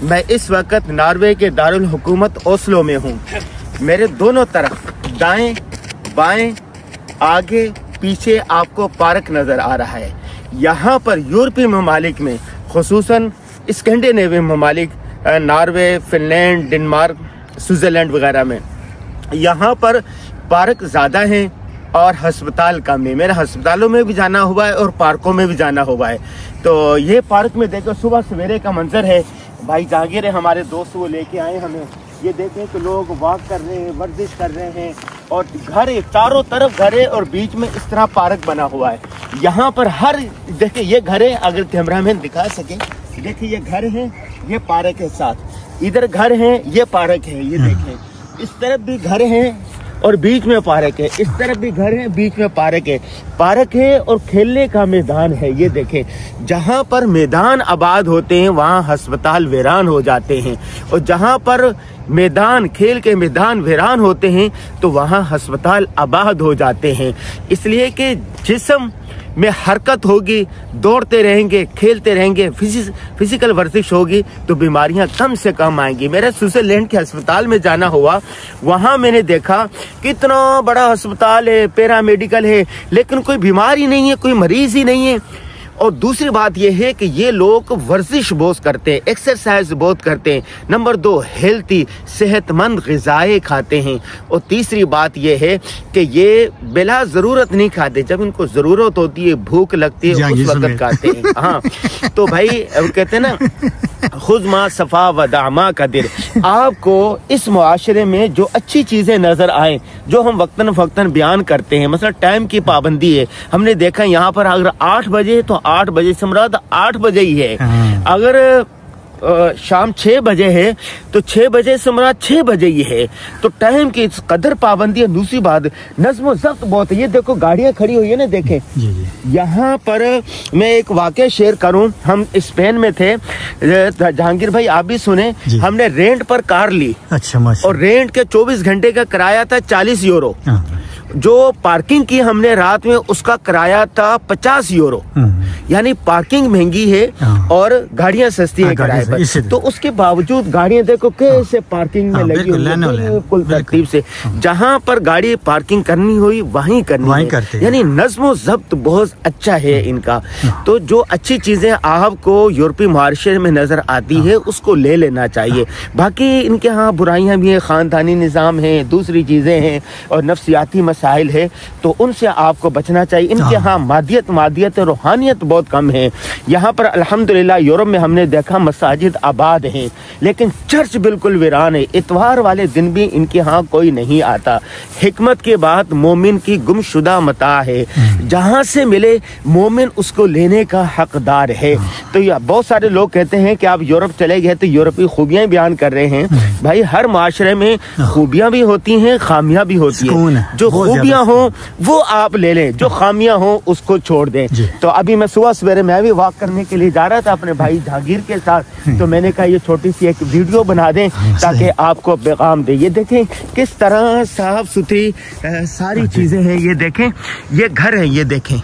मैं इस वक्त नॉर्वे के दारुल हुकूमत ओस्लो में हूँ। मेरे दोनों तरफ दाएं बाएं आगे पीछे आपको पार्क नज़र आ रहा है। यहाँ पर यूरोपीय ममालिक में खुसूसन स्कैंडिनेवियन ममालिक नॉर्वे, फिनलैंड, डेनमार्क, स्विट्ज़रलैंड वगैरह में यहाँ पर पार्क ज़्यादा हैं और हस्पताल कम है। मेरे हस्पतालों में भी जाना हुआ है और पार्कों में भी जाना हुआ है। तो ये पार्क में देखो सुबह सवेरे का मंजर है। भाई जहांगीर है हमारे दोस्त, वो लेके आए हमें। ये देखें कि लोग वॉक कर रहे हैं, वर्जिश कर रहे हैं और घर है, चारों तरफ घर है और बीच में इस तरह पार्क बना हुआ है। यहाँ पर हर देखिए ये घर है, अगर कैमरामैन दिखा सके, देखिए ये घर है, ये पार्क है, साथ इधर घर है, ये पार्क है। ये देखें इस तरफ भी घर है और बीच में पार्क है, इस तरफ भी घर है, बीच में पार्क है और खेलने का मैदान है। ये देखें जहाँ पर मैदान आबाद होते हैं वहाँ अस्पताल वीरान हो जाते हैं और जहाँ पर मैदान खेल के मैदान वीरान होते हैं तो वहाँ अस्पताल आबाद हो जाते हैं। इसलिए कि जिस्म में हरकत होगी, दौड़ते रहेंगे, खेलते रहेंगे, फिजिकल वर्जिश होगी तो बीमारियां कम से कम आएंगी। मेरे स्विट्जरलैंड के अस्पताल में जाना हुआ, वहां मैंने देखा कितना बड़ा अस्पताल है, पैरामेडिकल है, लेकिन कोई बीमारी नहीं है, कोई मरीज ही नहीं है। और दूसरी बात यह है कि ये लोग वर्जिश बहुत करते हैं, एक्सरसाइज बहुत करते हैं। नंबर 2 हेल्थी सेहतमंद ग़िज़ाएँ खाते हैं। और तीसरी बात यह है कि ये बिला ज़रूरत नहीं खाते, जब इनको ज़रूरत होती है, भूख लगती है, उस वक्त खाते हैं। हाँ तो भाई कहते हैं ना खुद मा सफ़ा व दामा कदिर। आपको इस मुआशरे में जो अच्छी चीज़ें नज़र आए, जो हम वक्तन फ़क्तन बयान करते हैं, मतलब टाइम की पाबंदी है। हमने देखा यहाँ पर अगर 8 बजे तो 8 बजे से मुराद 8 बजे ही है। अगर शाम 6 बजे है तो 6 बजे से मुराद 6 बजे ही है। तो टाइम की कदर पाबंदी है। दूसरी बात नज़्म ज़ब्त बहुत है। ये देखो गाड़ियां खड़ी हुई है ना, देखें यहाँ पर मैं एक वाक़या शेयर करूं। हम स्पेन में थे, जहांगीर भाई आप भी सुने, हमने रेंट पर कार ली। अच्छा और रेंट के 24 घंटे का किराया था 40 यूरो। जो पार्किंग की हमने रात में उसका किराया था 50 यूरो। यानी पार्किंग महंगी है और गाड़ियां सस्ती है किराए पर। तो उसके बावजूद गाड़ियां देखो कैसे पार्किंग में लगी हुई है, बिल्कुल तरतीब से। जहां पर गाड़ी पार्किंग करनी हुई वहीं करनी है। यानी नज़्म ज़ब्त बहुत अच्छा है इनका। तो जो अच्छी चीजें आपको यूरोपीय मुआशरे में नजर आती है उसको ले लेना चाहिए। बाकी इनके यहाँ बुराइयां भी हैं, खानदानी निज़ाम है, दूसरी चीजें हैं और नफ्सियाती मसाइल है, तो उनसे आपको बचना चाहिए। इनके यहाँ मादियत रूहानियत बहुत कम है। यहाँ पर अल्हम्दुलिल्लाह यूरोप में हमने देखा मसाजिद आबाद हैं, लेकिन चर्च बिल्कुल वीरान है। इतवार वाले दिन भी इनके यहाँ कोई नहीं आता। हिकमत की बात मोमिन की गुमशुदा मता है, जहाँ से मिले मोमिन उसको लेने का हकदार है। तो यह बहुत सारे लोग कहते हैं कि आप यूरोप चले गए तो यूरोपीय खूबियां बयान कर रहे हैं। भाई हर माशरे में खूबियां भी होती हैं, खामियां भी होती हैं। जो खूबियां हो वो आप ले लें, जो खामियां हो उसको छोड़ दें। तो अभी मैं सुबह सवेरे मैं भी वॉक करने के लिए जा रहा था अपने भाई जहांगीर के साथ, तो मैंने कहा ये छोटी सी एक वीडियो बना दें ताकि आपको पैगाम दे। ये देखें किस तरह साफ सुथरी सारी चीजें हैं। ये देखें ये घर है, ये देखें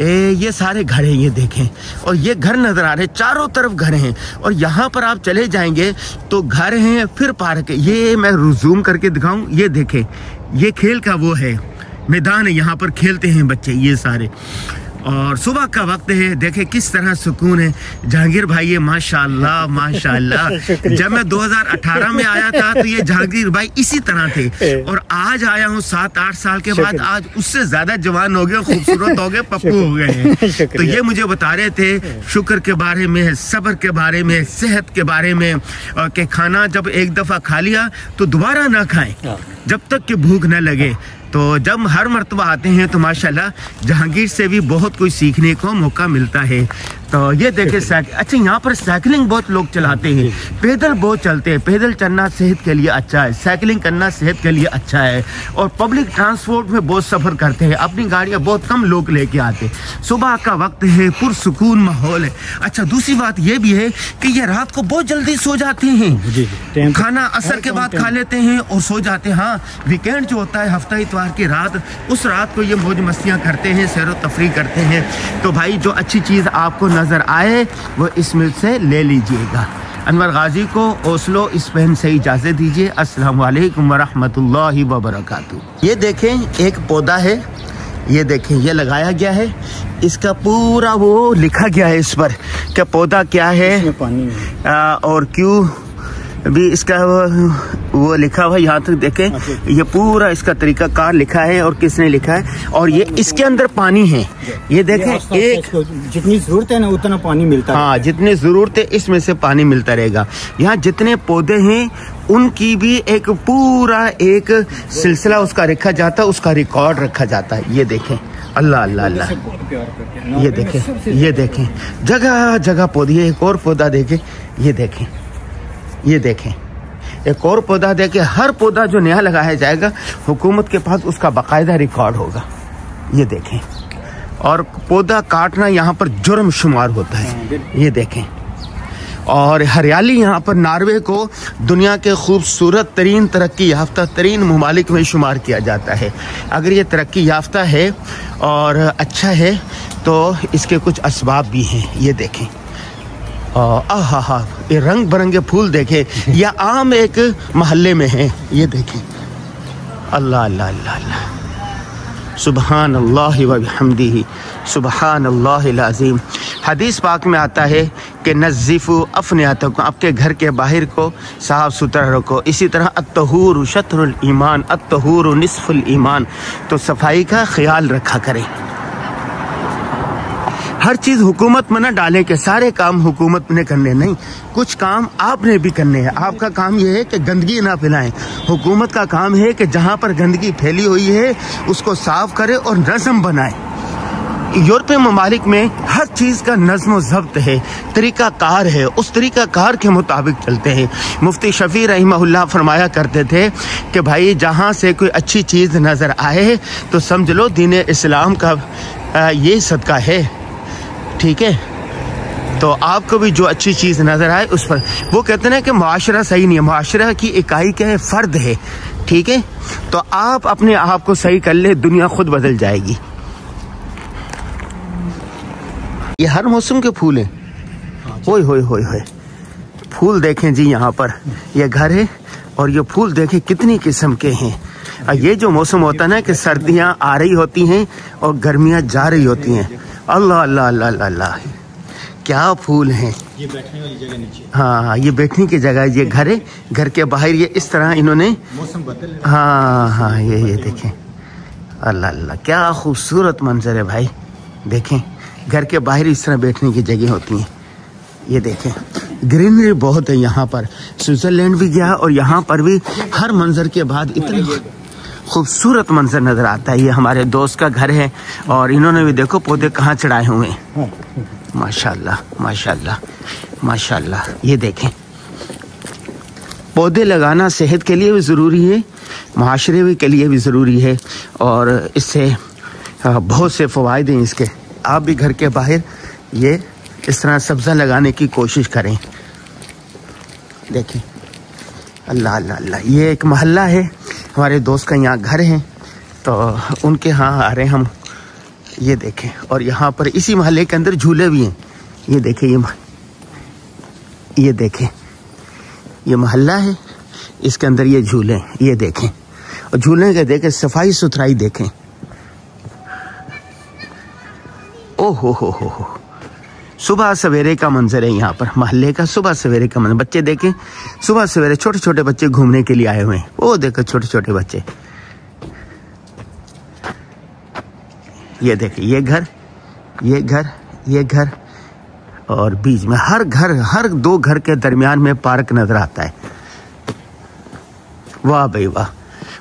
ये सारे घर हैं, ये देखें। और ये घर नजर आ रहे हैं, चारों तरफ घर हैं। और यहाँ पर आप चले जाएंगे तो घर हैं, फिर पार्क है। ये मैं जूम करके दिखाऊं, ये देखें ये खेल का वो है मैदान है, यहाँ पर खेलते हैं बच्चे ये सारे। और सुबह का वक्त है, देखे किस तरह सुकून है। जहांगीर भाई ये माशाल्लाह माशाल्लाह। जब मैं 2018 में आया था तो ये जहांगीर भाई इसी तरह थे, और आज आया हूँ 7-8 साल के बाद, आज उससे ज्यादा जवान हो गए, खूबसूरत हो गए, पप्पू हो गए हैं। तो ये मुझे बता रहे थे शुक्र के बारे में, सब्र के बारे में, सेहत के बारे में, कि खाना जब एक दफा खा लिया तो दोबारा ना खाएं जब तक कि भूख न लगे। तो जब हर मर्तबा आते हैं तो माशाल्लाह जहांगीर से भी बहुत कुछ सीखने को मौका मिलता है। तो ये देखे साइकिल, अच्छा यहाँ पर साइकिलिंग बहुत लोग चलाते हैं, पैदल बहुत चलते हैं। पैदल चलना सेहत के लिए अच्छा है, साइकिलिंग करना सेहत के लिए अच्छा है। और पब्लिक ट्रांसपोर्ट में बहुत सफ़र करते हैं, अपनी गाड़ियाँ बहुत कम लोग लेके आते। सुबह का वक्त है, पुरसुकून माहौल है। अच्छा दूसरी बात ये भी है कि ये रात को बहुत जल्दी सो जाते हैं, खाना असर के बाद खा लेते हैं और सो जाते हैं। हाँ वीकेंड जो होता है हफ्ता इतवार की रात, उस रात को ये मौज मस्तियाँ करते हैं, सैर व तफरी करते हैं। तो भाई जो अच्छी चीज़ आपको नज़र आए वो इसमें से ले लीजिएगा। अनवर गाजी को ओस्लो स्पेन से इजाज़त दीजिए। अस्सलाम वालेकुम वरहमतुल्लाहि वबरकातुहू। ये देखें एक पौधा है, ये देखें ये लगाया गया है, इसका पूरा वो लिखा गया है इस पर कि पौधा क्या है और क्यों भी इसका वो लिखा हुआ। यहाँ तक देखें ये पूरा इसका तरीका कार लिखा है और किसने लिखा है, और ये इसके अंदर पानी है। ये देखें एक जितनी जरूरत है ना उतना पानी मिलता है। हाँ, जितनी जरूरत है इसमें से पानी मिलता रहेगा। यहाँ जितने पौधे हैं उनकी भी एक पूरा एक सिलसिला उसका रखा जाता है, उसका रिकॉर्ड रखा जाता है। ये देखें अल्लाह अल्लाह अल्लाह, ये देखें ये देखें जगह जगह पौधे। एक और पौधा देखें, ये देखें ये देखें एक और पौधा देखें। हर पौधा जो नया लगाया जाएगा हुकूमत के पास उसका बाकायदा रिकॉर्ड होगा। ये देखें, और पौधा काटना यहाँ पर जुर्म शुमार होता है। ये देखें, और हरियाली यहाँ पर नॉर्वे को दुनिया के खूबसूरत तरीन तरक्की याफ्ता तरीन ममालिक में शुमार किया जाता है। अगर ये तरक्की याफ्ता है और अच्छा है तो इसके कुछ असबाब भी हैं। ये देखें आहा, ये रंग बिरंगे फूल देखें। यह आम एक महल्ले में है। ये देखें अल्लाह अल्लाह अल्लाह अल्लाह, सुबहान अल्लाह व बिहम्दिही, सुबहान अल्लाहिल अज़ीम। हदीस पाक में आता है कि नज़्ज़िफ़ू अफ़नियातकुम, आपके घर के बाहर को साफ़ सुथरा रखो। इसी तरह अत्तहूरु शत्रुल ईमान, अत्तहूरु निस्फुल ईमान, तो सफाई का ख्याल रखा करें। हर चीज़ हुकूमत में न डालें कि सारे काम हुकूमत ने करने, नहीं, कुछ काम आपने भी करने हैं। आपका काम यह है कि गंदगी ना फैलाएं। हुकूमत का काम है कि जहाँ पर गंदगी फैली हुई है उसको साफ करे और नज़म बनाए। यूरोपीय ममालिक में हर चीज़ का नज़्म व ज़ब्त है, तरीका कार है, उस तरीका कार के मुताबिक चलते हैं। मुफ्ती शफी रहमहुल्लाह फरमाया करते थे कि भाई जहाँ से कोई अच्छी चीज़ नज़र आए तो समझ लो दीन इस्लाम का ये सदका है, ठीक है। तो आपको भी जो अच्छी चीज़ नज़र आए उस पर, वो कहते हैं कि मुआशरा सही नहीं है, मुआशरा की इकाई क्या है, फ़र्द है, ठीक है। तो आप अपने आप को सही कर ले, दुनिया खुद बदल जाएगी। ये हर मौसम के फूल हैं। ओए होए होए होए, फूल देखें जी, यहाँ पर ये घर है और ये फूल देखें कितनी किस्म के हैं। ये जो मौसम होता है ना कि सर्दियाँ आ रही होती हैं और गर्मियाँ जा रही होती हैं, अल्लाह अल्लाह अल्लाह अल्लाह, क्या फूल हैं। ये बैठने वाली जगह नीचे, हाँ ये बैठने की जगह है। ये घर है, घर के बाहर ये इस तरह इन्होंने मौसम बदल, हाँ हाँ ये देखें अल्लाह अल्लाह, क्या खूबसूरत मंजर है भाई। देखें घर के बाहर इस तरह बैठने की जगह होती हैं। ये देखें ग्रीनरी बहुत है यहाँ पर। स्विट्जरलैंड भी गया और यहाँ पर भी हर मंजर के बाद इतना खूबसूरत मंजर नजर आता है। ये हमारे दोस्त का घर है और इन्होंने भी देखो पौधे कहाँ चढ़ाए हुए हैं। माशाल्लाह माशाल्लाह माशाल्लाह। ये देखें पौधे लगाना सेहत के लिए भी ज़रूरी है, माशरे भी के लिए भी ज़रूरी है, और इससे बहुत से फ़वाइद हैं इसके। आप भी घर के बाहर ये इस तरह सब्ज़ा लगाने की कोशिश करें। देखें अल्लाह अल्लाह अल्लाह, ये एक मोहल्ला है, हमारे दोस्त का यहाँ घर है तो उनके यहाँ आ रहे हैं हम। ये देखें, और यहाँ पर इसी मोहल्ले के अंदर झूले भी हैं। ये देखें ये देखें ये मोहल्ला है, इसके अंदर ये झूले, ये देखें, और झूले के देखें सफाई सुथराई देखें। ओ हो, सुबह सवेरे का मंजर है यहाँ पर, मोहल्ले का सुबह सवेरे का मंजर। बच्चे देखें सुबह सवेरे, छोटे छोटे बच्चे घूमने के लिए आए हुए हैं। वो देखो छोटे छोटे बच्चे। ये देखें ये घर, ये घर, ये घर, और बीच में हर घर, हर दो घर के दरमियान में पार्क नजर आता है। वाह भाई वाह,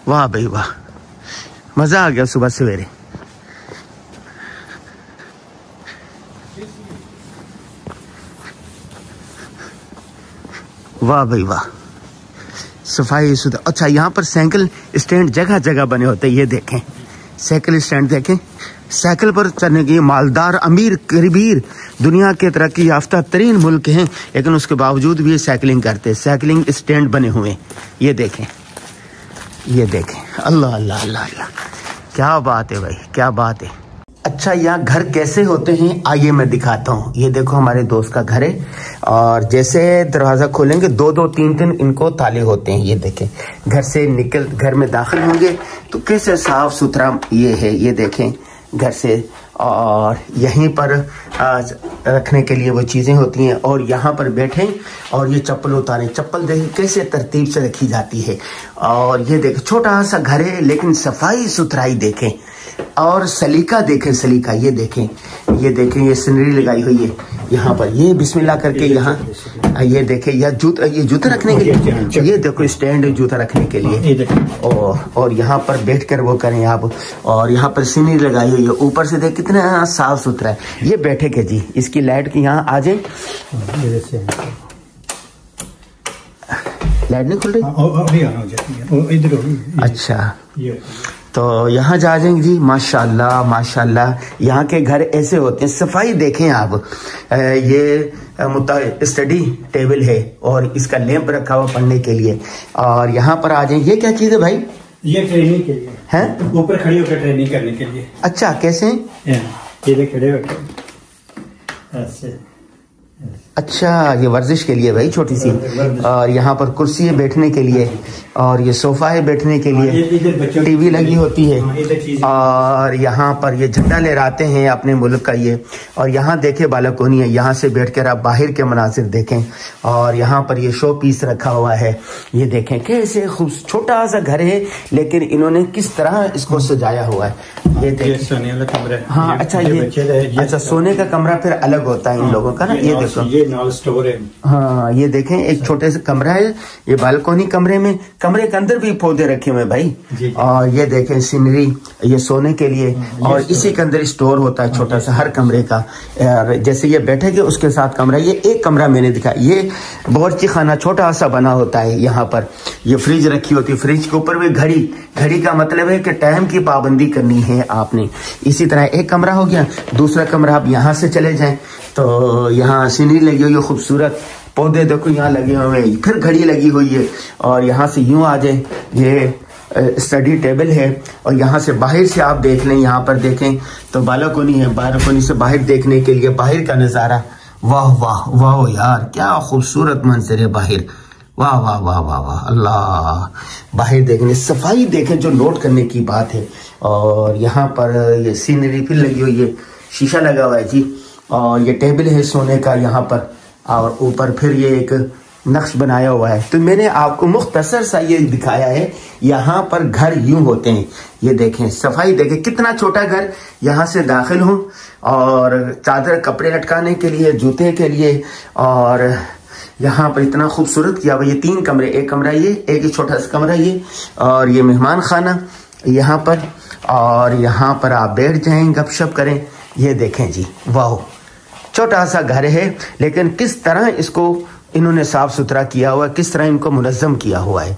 वाह भाई वाह, मजा आ गया सुबह सवेरे। वाह भाई वाह, सफाई सुथरा। अच्छा यहाँ पर साइकिल स्टैंड जगह जगह बने होते हैं। ये देखें साइकिल स्टैंड देखें, साइकिल पर चलने के मालदार अमीर करीबीर दुनिया के तरक्की याफ्ता तरीन मुल्क हैं, लेकिन उसके बावजूद भी ये साइकिलिंग करते हैं। साइकिलिंग स्टैंड बने हुए हैं। ये देखें, ये देखें, अल्लाह अल्लाह अल्लाह अल्लाह, क्या बात है भाई, क्या बात है। अच्छा, यहाँ घर कैसे होते हैं आइए मैं दिखाता हूँ। ये देखो हमारे दोस्त का घर है और जैसे दरवाजा खोलेंगे 2-2 3-3 इनको ताले होते हैं। ये देखें, घर से निकल घर में दाखिल होंगे तो कैसे साफ सुथरा ये है, ये देखें घर से। और यहीं पर रखने के लिए वो चीज़ें होती हैं और यहाँ पर बैठें और ये चप्पल उतारें। चप्पल देखें कैसे तरतीब से रखी जाती है। और ये देखें छोटा सा घर है लेकिन सफाई सुथराई देखें और सलीका देखें, सलीका ये देखें, ये देखें ये सीनरी लगाई हुई है यहाँ पर। ये बिस्मिल्लाह करके यहाँ ये देखें, ये जूता रखने के लिए, ये देखो स्टैंड है जूता रखने के लिए। और यहाँ पर बैठकर वो करें आप। और यहाँ पर सीनरी लगाई हुई है, ऊपर से देख कितना साफ सुथरा है। ये बैठे के जी, इसकी लाइट की यहाँ आ जाए, लाइट नहीं खुल रही। अच्छा, तो यहाँ जा जाएंगे जी। माशाल्लाह माशाल्लाह, यहाँ के घर ऐसे होते हैं। सफाई देखें आप। ये स्टडी टेबल है और इसका लैंप रखा हुआ पढ़ने के लिए। और यहाँ पर आ जाएं। ये क्या चीज़ है भाई? ये ट्रेनिंग के लिए है, ऊपर खड़ी होकर ट्रेनिंग करने के लिए। अच्छा, कैसे? ये खड़े होकर ऐसे। अच्छा, ये वर्जिश के लिए भाई छोटी सी। और यहाँ पर कुर्सी है बैठने के लिए और ये सोफा है बैठने के लिए, टीवी लगी होती है। और यहाँ पर ये झंडा लहराते हैं अपने मुल्क का ये। और यहाँ देखे बालकोनी है, यहाँ से बैठकर आप बाहर के मनासिर देखें। और यहाँ पर ये शो पीस रखा हुआ है, ये देखें कैसे खूब छोटा सा घर है लेकिन इन्होंने किस तरह इसको सजाया हुआ है। ये देखें सोने वाला कमरा। हाँ अच्छा, ये अच्छा सोने का कमरा फिर अलग होता है इन लोगों का ना। ये देखो, ये नाल स्टोर है। हाँ ये देखें एक छोटे से कमरा है, ये बालकोनी कमरे में, कमरे के अंदर भी पौधे रखे हुए भाई। और ये देखें सीनरी, ये सोने के लिए। और इसी के अंदर स्टोर होता है छोटा सा हर कमरे का। जैसे ये बैठेगे उसके साथ कमरा, ये एक कमरा मैंने दिखा। ये बावर्ची खाना छोटा सा बना होता है यहाँ पर। ये फ्रिज रखी होती है, फ्रिज के ऊपर भी घड़ी। घड़ी का मतलब है कि टाइम की पाबंदी करनी है आपने। इसी तरह एक कमरा हो गया। दूसरा कमरा आप यहाँ से चले जाएं तो यहाँ सीनरी लगी हुई है खूबसूरत, पौधे देखो यहाँ लगे हुए हैं, फिर घड़ी लगी हुई है। और यहाँ से यूं आ जाए, ये स्टडी टेबल है। और यहाँ से बाहर से आप देख लें, यहाँ पर देखें तो बालकोनी है, बालकोनी से बाहर देखने के लिए बाहर का नज़ारा। वाह वाह वाह यार, क्या खूबसूरत मंजर है बाहर। वाह वाह वाह वाह वाह अल्लाह, बाहर देखने सफाई देखें जो नोट करने की बात है। और यहाँ पर ये सीनरी फिर लगी हुई है, शीशा लगा हुआ है जी। और ये टेबल है सोने का यहाँ पर। और ऊपर फिर ये एक नक्श बनाया हुआ है। तो मैंने आपको मुख्तसर सा ये दिखाया है। यहाँ पर घर यूं होते हैं, ये देखें सफाई देखें, कितना छोटा घर। यहाँ से दाखिल हूँ और चादर कपड़े लटकाने के लिए, जूते के लिए। और यहाँ पर इतना खूबसूरत किया हुआ। ये 3 कमरे, एक कमरा ये, एक छोटा सा कमरा ये, और ये मेहमान खाना यहाँ पर। और यहाँ पर आप बैठ जाएं, गपशप करें। ये देखें जी, वाह, छोटा सा घर है लेकिन किस तरह इसको इन्होंने साफ सुथरा किया हुआ है, किस तरह इनको मुनज़्ज़म किया हुआ है।